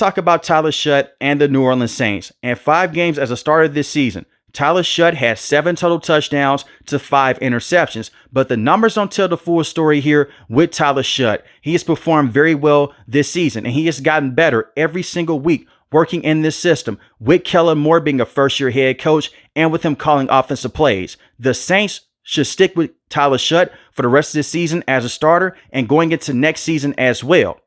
talk about Tyler Shough and the New Orleans Saints. In 5 games as a starter this season, Tyler Shough had 7 total touchdowns to 5 interceptions, but the numbers don't tell the full story here with Tyler Shough. He has performed very well this season, and he has gotten better every single week working in this system, with Kellen Moore being a first-year head coach and with him calling offensive plays. The Saints should stick with Tyler Shough for the rest of this season as a starter and going into next season as well.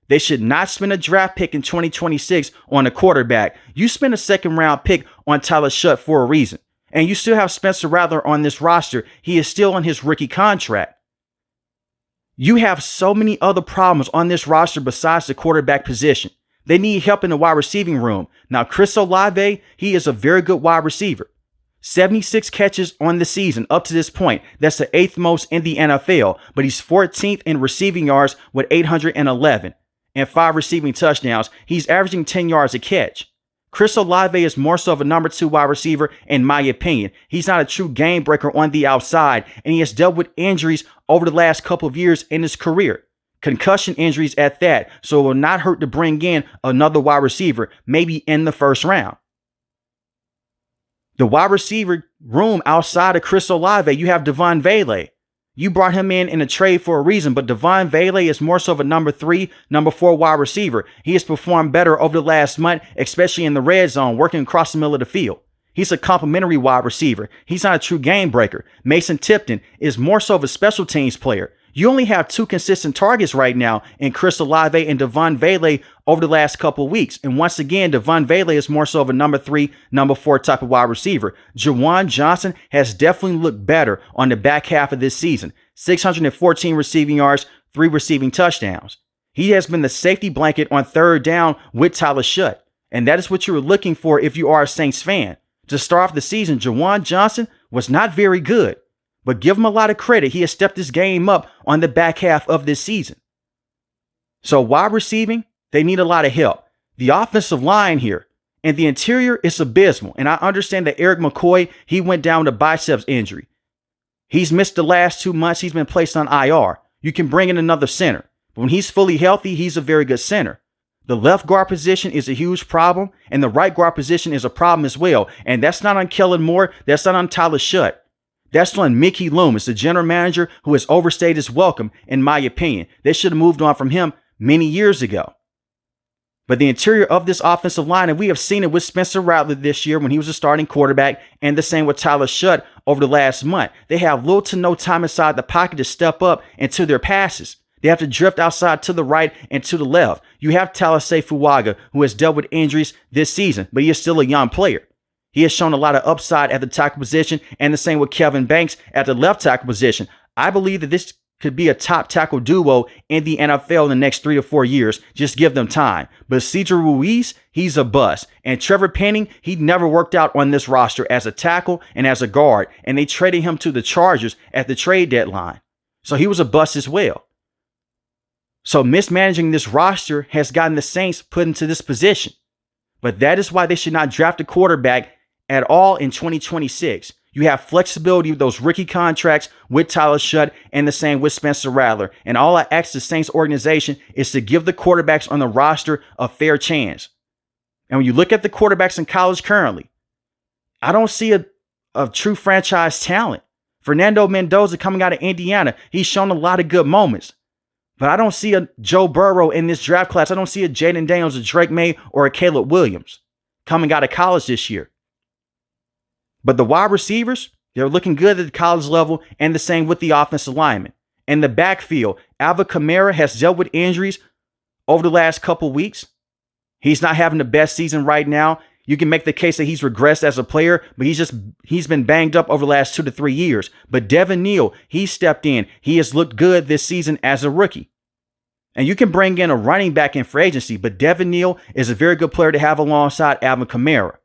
They should not spend a draft pick in 2026 on a quarterback. You spend a second-round pick on Tyler Shough for a reason. And you still have Spencer Rattler on this roster. He is still on his rookie contract. You have so many other problems on this roster besides the quarterback position. They need help in the wide receiving room. Now, Chris Olave, he is a very good wide receiver. 76 catches on the season up to this point. That's the 8th most in the NFL. But he's 14th in receiving yards with 811. And 5 receiving touchdowns. He's averaging 10 yards a catch. Chris Olave is more so of a number 2 wide receiver, in my opinion. He's not a true game breaker on the outside, and he has dealt with injuries over the last couple of years in his career. Concussion injuries at that, so it will not hurt to bring in another wide receiver, maybe in the first round. The wide receiver room outside of Chris Olave, you have Devon Vele. You brought him in a trade for a reason, but Devon Vele is more so of a number 3, number 4 wide receiver. He has performed better over the last month, especially in the red zone, working across the middle of the field. He's a complimentary wide receiver. He's not a true game breaker. Mason Tipton is more so of a special teams player. You only have 2 consistent targets right now in Chris Olave and Devon Vele over the last couple of weeks. And once again, Devon Vele is more so of a number 3, number 4 type of wide receiver. Juwan Johnson has definitely looked better on the back half of this season. 614 receiving yards, 3 receiving touchdowns. He has been the safety blanket on 3rd down with Tyler Shough. And that is what you were looking for if you are a Saints fan. To start off the season, Juwan Johnson was not very good. But give him a lot of credit. He has stepped his game up on the back half of this season. So wide receiving, they need a lot of help. The offensive line here and the interior is abysmal. And I understand that Eric McCoy, he went down with a biceps injury. He's missed the last 2 months. He's been placed on IR. You can bring in another center. But when he's fully healthy, he's a very good center. The left guard position is a huge problem. And the right guard position is a problem as well. And that's not on Kellen Moore. That's not on Tyler Shough. That's on Mickey Loomis, the general manager who has overstayed his welcome, in my opinion. They should have moved on from him many years ago. But the interior of this offensive line, and we have seen it with Spencer Rattler this year when he was a starting quarterback, and the same with Tyler Shough over the last month. They have little to no time inside the pocket to step up into their passes. They have to drift outside to the right and to the left. You have Talasay Fuaga, who has dealt with injuries this season, but he is still a young player. He has shown a lot of upside at the tackle position, and the same with Kevin Banks at the left tackle position. I believe that this could be a top tackle duo in the NFL in the next 3 to 4 years. Just give them time. But Cedar Ruiz, he's a bust. And Trevor Penning, he never worked out on this roster as a tackle and as a guard. And they traded him to the Chargers at the trade deadline. So he was a bust as well. So mismanaging this roster has gotten the Saints put into this position. But that is why they should not draft a quarterback at all in 2026. You have flexibility with those rookie contracts with Tyler Shough and the same with Spencer Rattler. And all I ask the Saints organization is to give the quarterbacks on the roster a fair chance. And when you look at the quarterbacks in college currently, I don't see a true franchise talent. Fernando Mendoza coming out of Indiana, he's shown a lot of good moments. But I don't see a Joe Burrow in this draft class. I don't see a Jaden Daniels, a Drake May, or a Caleb Williams coming out of college this year. But the wide receivers, they're looking good at the college level, and the same with the offensive linemen. In the backfield, Alvin Kamara has dealt with injuries over the last couple weeks. He's not having the best season right now. You can make the case that he's regressed as a player, but he's been banged up over the last 2 to 3 years. But Devin Neal, he stepped in. He has looked good this season as a rookie. And you can bring in a running back in free agency, but Devin Neal is a very good player to have alongside Alvin Kamara.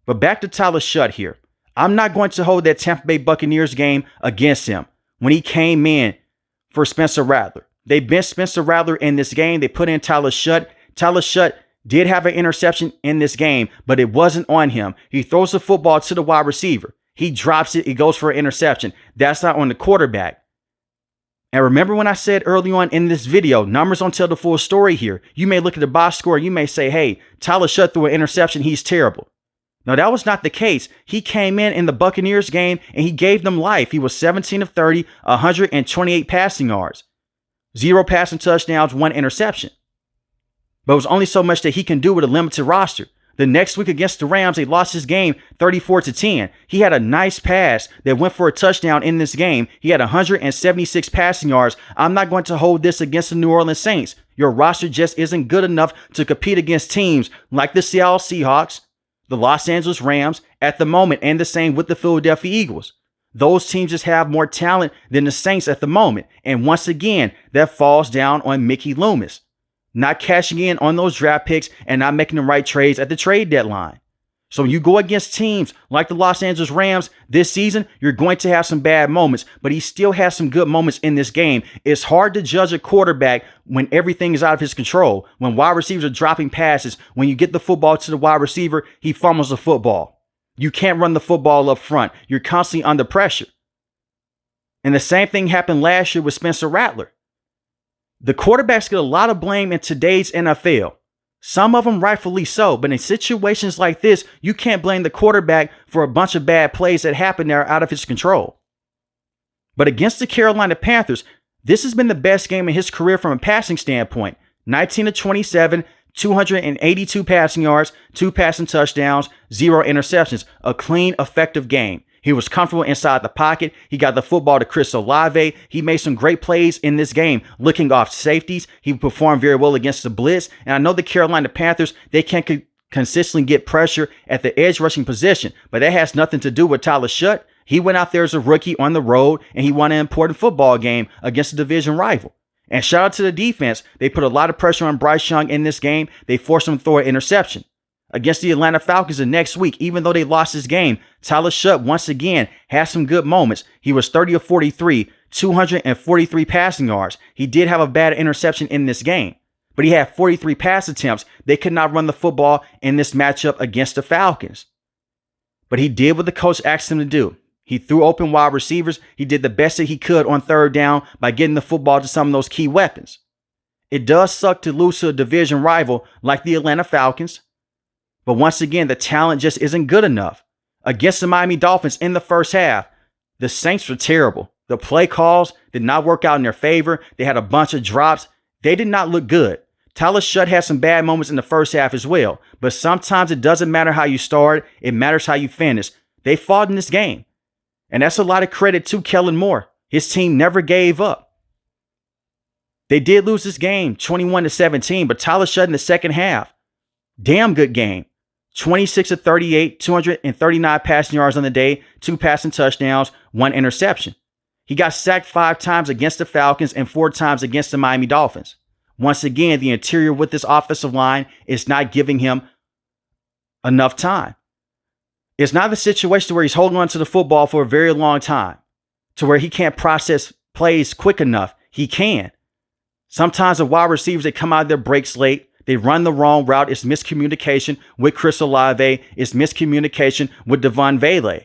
But back to Tyler Shough here. I'm not going to hold that Tampa Bay Buccaneers game against him when he came in for Spencer Rattler. They benched Spencer Rattler in this game. They put in Tyler Shough. Tyler Shough did have an interception in this game, but it wasn't on him. He throws the football to the wide receiver. He drops it. It goes for an interception. That's not on the quarterback. And remember when I said early on in this video, numbers don't tell the full story here. You may look at the box score and you may say, hey, Tyler Shough threw an interception. He's terrible. No, that was not the case. He came in the Buccaneers game and he gave them life. He was 17 of 30, 128 passing yards, 0 passing touchdowns, 1 interception. But it was only so much that he can do with a limited roster. The next week against the Rams, they lost his game 34-10. He had a nice pass that went for a touchdown in this game. He had 176 passing yards. I'm not going to hold this against the New Orleans Saints. Your roster just isn't good enough to compete against teams like the Seattle Seahawks, the Los Angeles Rams at the moment, and the same with the Philadelphia Eagles. Those teams just have more talent than the Saints at the moment. And once again, that falls down on Mickey Loomis. Not cashing in on those draft picks and not making the right trades at the trade deadline. So when you go against teams like the Los Angeles Rams this season, you're going to have some bad moments, but he still has some good moments in this game. It's hard to judge a quarterback when everything is out of his control, when wide receivers are dropping passes, when you get the football to the wide receiver, he fumbles the football. You can't run the football up front. You're constantly under pressure. And the same thing happened last year with Spencer Rattler. The quarterbacks get a lot of blame in today's NFL. Some of them rightfully so, but in situations like this, you can't blame the quarterback for a bunch of bad plays that happen that are out of his control. But against the Carolina Panthers, this has been the best game in his career from a passing standpoint. 19 of 27, 282 passing yards, 2 passing touchdowns, 0 interceptions. A clean, effective game. He was comfortable inside the pocket. He got the football to Chris Olave. He made some great plays in this game, looking off safeties. He performed very well against the blitz. And I know the Carolina Panthers, they can't consistently get pressure at the edge rushing position, but that has nothing to do with Tyler Shough. He went out there as a rookie on the road, and he won an important football game against a division rival. And shout out to the defense. They put a lot of pressure on Bryce Young in this game. They forced him to throw an interception. Against the Atlanta Falcons the next week, even though they lost this game, Tyler Shough once again had some good moments. He was 30 of 43, 243 passing yards. He did have a bad interception in this game, but he had 43 pass attempts. They could not run the football in this matchup against the Falcons. But he did what the coach asked him to do. He threw open wide receivers. He did the best that he could on third down by getting the football to some of those key weapons. It does suck to lose to a division rival like the Atlanta Falcons. But once again, the talent just isn't good enough. Against the Miami Dolphins in the first half, the Saints were terrible. The play calls did not work out in their favor. They had a bunch of drops. They did not look good. Tyler Shough had some bad moments in the first half as well. But sometimes it doesn't matter how you start. It matters how you finish. They fought in this game. And that's a lot of credit to Kellen Moore. His team never gave up. They did lose this game 21-17, but Tyler Shough in the second half, damn good game. 26 of 38, 239 passing yards on the day, 2 passing touchdowns, 1 interception. He got sacked 5 times against the Falcons and 4 times against the Miami Dolphins. Once again, the interior with this offensive line is not giving him enough time. It's not the situation where he's holding on to the football for a very long time, to where he can't process plays quick enough. He can. Sometimes the wide receivers, they come out of their breaks late. They run the wrong route. It's miscommunication with Chris Olave. It's miscommunication with Devon Vele.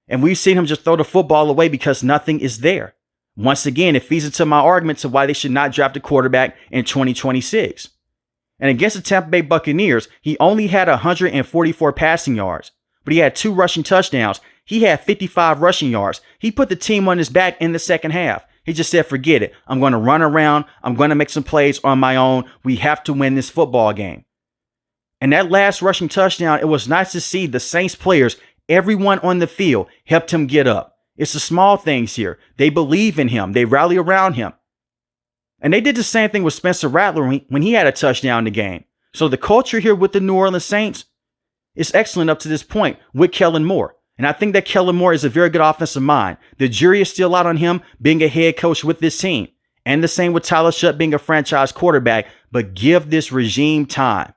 And we've seen him just throw the football away because nothing is there. Once again, it feeds into my argument to why they should not draft a quarterback in 2026. And against the Tampa Bay Buccaneers, he only had 144 passing yards, but he had 2 rushing touchdowns. He had 55 rushing yards. He put the team on his back in the second half. He just said, forget it. I'm going to run around. I'm going to make some plays on my own. We have to win this football game. And that last rushing touchdown, it was nice to see the Saints players, everyone on the field, helped him get up. It's the small things here. They believe in him. They rally around him. And they did the same thing with Spencer Rattler when he had a touchdown in the game. So the culture here with the New Orleans Saints is excellent up to this point with Kellen Moore. And I think that Kellen Moore is a very good offensive mind. The jury is still out on him being a head coach with this team. And the same with Tyler Shough being a franchise quarterback. But give this regime time.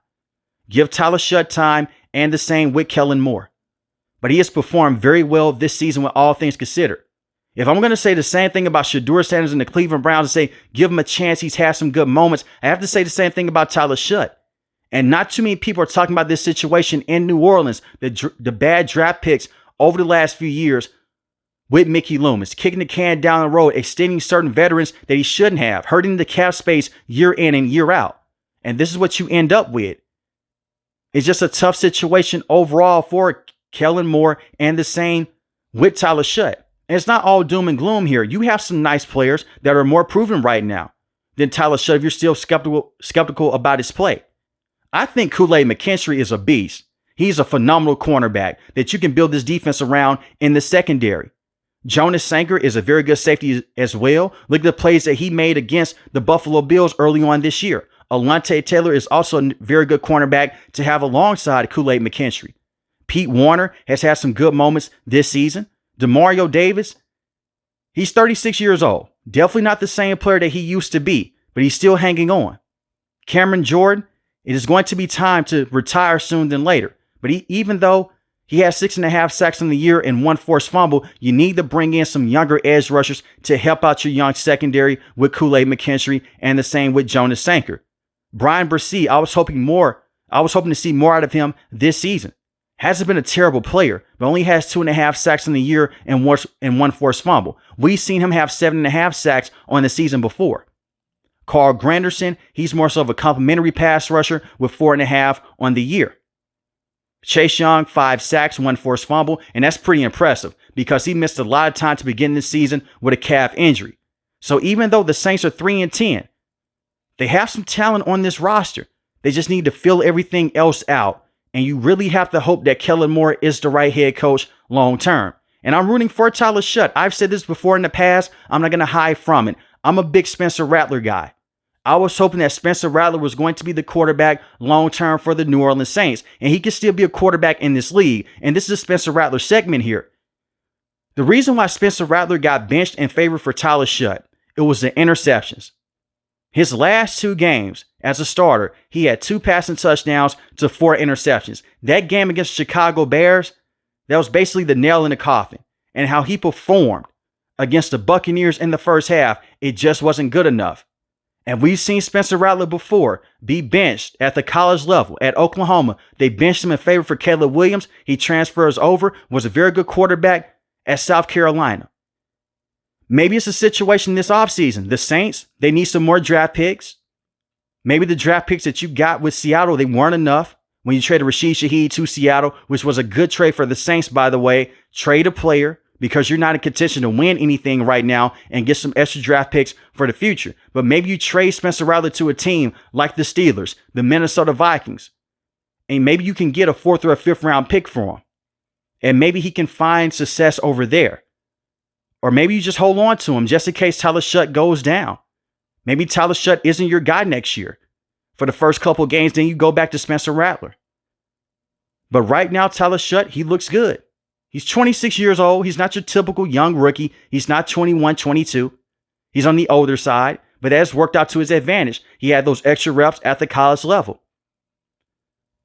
Give Tyler Shough time, and the same with Kellen Moore. But he has performed very well this season with all things considered. If I'm going to say the same thing about Shedeur Sanders and the Cleveland Browns and say, give him a chance, he's had some good moments, I have to say the same thing about Tyler Shough. And not too many people are talking about this situation in New Orleans, the bad draft picks over the last few years with Mickey Loomis, kicking the can down the road, extending certain veterans that he shouldn't have, hurting the cap space year in and year out. And this is what you end up with. It's just a tough situation overall for Kellen Moore and the same with Tyler Shough. And it's not all doom and gloom here. You have some nice players that are more proven right now than Tyler Shough if you're still skeptical about his play. I think Kool-Aid McKinstry is a beast. He's a phenomenal cornerback that you can build this defense around in the secondary. Jonas Sanker is a very good safety as well. Look at the plays that he made against the Buffalo Bills early on this year. Alontae Taylor is also a very good cornerback to have alongside Kool-Aid McKinstry. Pete Warner has had some good moments this season. Demario Davis, he's 36 years old. Definitely not the same player that he used to be, but he's still hanging on. Cameron Jordan, it is going to be time to retire soon than later. But even though he has 6.5 sacks in the year and 1 forced fumble, you need to bring in some younger edge rushers to help out your young secondary with Kool-Aid McKinstry and the same with Jonas Sanker. Brian Bresee, I was hoping to see more out of him this season. Hasn't been a terrible player, but only has 2.5 sacks in the year and 1 forced fumble. We've seen him have 7.5 sacks on the season before. Carl Granderson, he's more so of a complimentary pass rusher with 4.5 on the year. Chase Young, 5 sacks, 1 forced fumble, and that's pretty impressive because he missed a lot of time to begin this season with a calf injury. So even though the Saints are 3-10, they have some talent on this roster. They just need to fill everything else out, and you really have to hope that Kellen Moore is the right head coach long term. And I'm rooting for Tyler Shough. I've said this before in the past. I'm not going to hide from it. I'm a big Spencer Rattler guy. I was hoping that Spencer Rattler was going to be the quarterback long-term for the New Orleans Saints, and he could still be a quarterback in this league. And this is a Spencer Rattler segment here. The reason why Spencer Rattler got benched in favor for Tyler Shough, it was the interceptions. His last 2 games as a starter, he had 2 passing touchdowns to 4 interceptions. That game against Chicago Bears, that was basically the nail in the coffin. And how he performed against the Buccaneers in the first half, it just wasn't good enough. And we've seen Spencer Rattler before be benched at the college level at Oklahoma. They benched him in favor for Caleb Williams. He transfers over, was a very good quarterback at South Carolina. Maybe it's a situation this offseason. The Saints, they need some more draft picks. Maybe the draft picks that you got with Seattle, they weren't enough when you traded Rashid Shaheed to Seattle, which was a good trade for the Saints, by the way. Trade a player because you're not in contention to win anything right now and get some extra draft picks for the future. But maybe you trade Spencer Rattler to a team like the Steelers, the Minnesota Vikings, and maybe you can get a 4th or a 5th round pick for him. And maybe he can find success over there. Or maybe you just hold on to him just in case Tyler Shough goes down. Maybe Tyler Shough isn't your guy next year. For the first couple of games, then you go back to Spencer Rattler. But right now, Tyler Shough, he looks good. He's 26 years old. He's not your typical young rookie. He's not 21, 22. He's on the older side, but that has worked out to his advantage. He had those extra reps at the college level.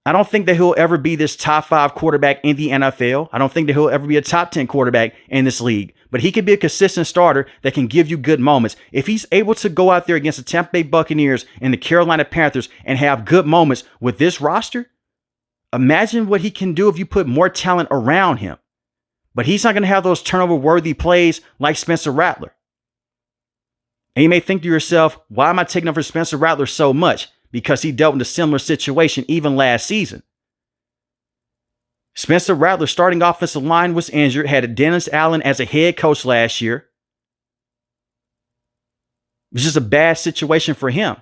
I don't think that he'll ever be this top 5 quarterback in the NFL. I don't think that he'll ever be a top 10 quarterback in this league. But he could be a consistent starter that can give you good moments. If he's able to go out there against the Tampa Bay Buccaneers and the Carolina Panthers and have good moments with this roster, imagine what he can do if you put more talent around him. But he's not going to have those turnover-worthy plays like Spencer Rattler. And you may think to yourself, why am I taking up for Spencer Rattler so much? Because he dealt with a similar situation even last season. Spencer Rattler's starting offensive line was injured, had Dennis Allen as a head coach last year. It was just a bad situation for him.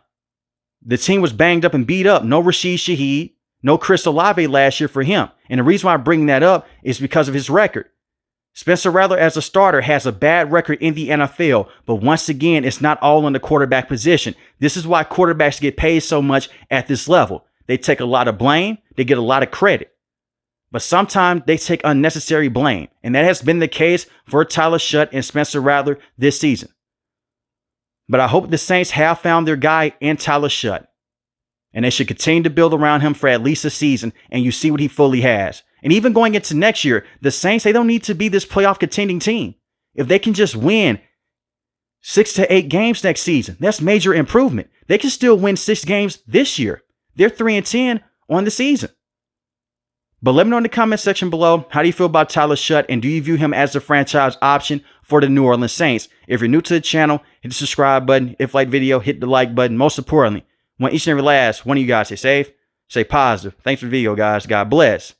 The team was banged up and beat up. No Rashid Shaheed, no Chris Olave last year for him. And the reason why I'm bringing that up is because of his record. Spencer Rattler as a starter has a bad record in the NFL, but once again, it's not all on the quarterback position. This is why quarterbacks get paid so much at this level. They take a lot of blame, they get a lot of credit. But sometimes they take unnecessary blame, and that has been the case for Tyler Shough and Spencer Rattler this season. But I hope the Saints have found their guy in Tyler Shough, and they should continue to build around him for at least a season, and you see what he fully has. And even going into next year, the Saints, they don't need to be this playoff contending team. If they can just win 6 to 8 games next season, that's major improvement. They can still win 6 games this year. They're 3-10 on the season. But let me know in the comment section below, how do you feel about Tyler Shough, and do you view him as the franchise option for the New Orleans Saints? If you're new to the channel, hit the subscribe button. If you like the video, hit the like button. Most importantly, want each and every last one of you guys stay safe, stay positive. Thanks for the video, guys. God bless.